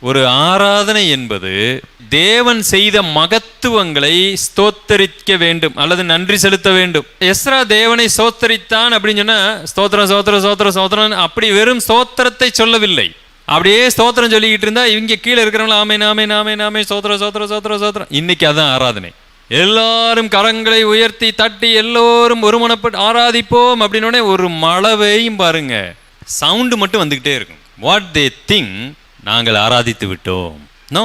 ஒரு ஆராதனை என்பது தேவன் செய்த மகத்துவங்களை ஸ்தோத்தரிக்க வேண்டும் அல்லது நன்றி செலுத்த வேண்டும். எஸ்ரா தேவனை ஸ்தோத்தரித்தான் அப்படின்னு சொன்னா ஸ்தோத்திரம் ஸ்தோத்திரம் ஸ்தோத்திரம் ஸ்தோத்திரம் அப்படி வெறும் ஸ்தோத்திரத்தை சொல்லவில்லை. அப்படியே ஸ்தோத்திரம் சொல்லிக்கிட்டு இருந்தா இவங்க கீழே இருக்கிறவங்கள ஆமேன் ஆமேன் ஆமேன் ஆமேன் ஸ்தோத்திரம் ஸ்தோத்திரம் ஸ்தோத்திரம் ஸ்தோத்திரம். இன்னைக்கு அதான் ஆராதனை. எல்லாரும் கரங்களை உயர்த்தி தட்டி எல்லோரும் ஒருமனப்பட்டு ஆராதிப்போம் அப்படின்னோடனே ஒரு மழவையும் பாருங்க, சவுண்டு மட்டும் வந்துகிட்டே இருக்கும். வாட் தே திங்க், நாங்கள் ஆராதித்து விட்டோம். நோ,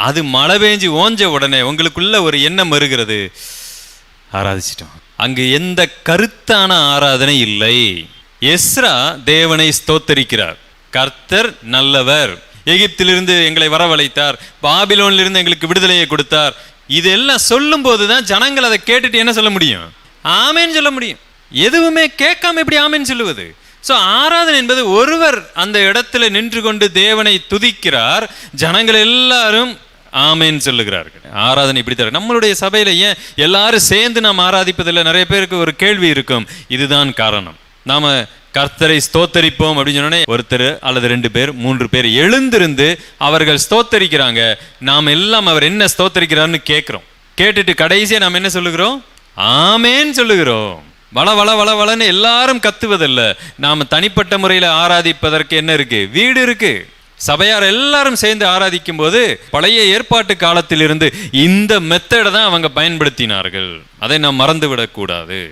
அது மழை பெஞ்சு ஓஞ்ச உடனே உங்களுக்குள்ள ஒரு எண்ணம் வருகிறது, ஆராதிச்சிட்டோம். அங்கு எந்த கருத்தான ஆராதனை இல்லை. எஸ்ரா தேவனை ஸ்தோத்தரிக்கிறார். கர்த்தர் நல்லவர், எகிப்திலிருந்து எங்களை வரவழைத்தார், பாபிலோனிலிருந்து எங்களுக்கு விடுதலையை கொடுத்தார். இதெல்லாம் சொல்லும் போதுதான் ஜனங்கள் அதை கேட்டுட்டு என்ன சொல்ல முடியும்? ஆமேன்னு சொல்ல முடியும். எதுவுமே கேட்காம எப்படி ஆமேன்னு சொல்லுவது? ஸோ ஆராதனை என்பது ஒருவர் அந்த இடத்துல நின்று கொண்டு தேவனை துதிக்கிறார், ஜனங்கள் எல்லாரும் ஆமேன்னு சொல்லுகிறார்கள். ஆராதனை இப்படி தர. நம்மளுடைய சபையில ஏன் எல்லாரும் சேர்ந்து நாம் ஆராதிப்பதில்லை? நிறைய பேருக்கு ஒரு கேள்வி இருக்கும். இதுதான் காரணம். நாம கர்த்தரை ஸ்தோத்தரிப்போம் அப்படின்னு சொன்னோடனே ஒருத்தர் அல்லது 2 பேர் 3 பேர் எழுந்திருந்து அவர்கள் ஸ்தோத்தரிக்கிறாங்க. நாம் எல்லாம் அவர் என்ன ஸ்தோத்தரிக்கிறார்னு கேட்கிறோம். கேட்டுட்டு கடைசியா நாம் என்ன சொல்லுகிறோம்? ஆமேன்னு சொல்லுகிறோம். வள வள வள வளன்னு எல்லாரும் கத்துவதில்ல. நாம தனிப்பட்ட முறையில் ஆராதிப்பதற்கு என்ன இருக்கு? வீடு இருக்கு. சபையார் எல்லாரும் சேர்ந்து ஆராதிக்கும் போது பழைய ஏற்பாட்டு காலத்தில் இருந்து இந்த மெத்தடை தான் அவங்க பயன்படுத்தினார்கள். அதை நாம் மறந்து விடக்கூடாது.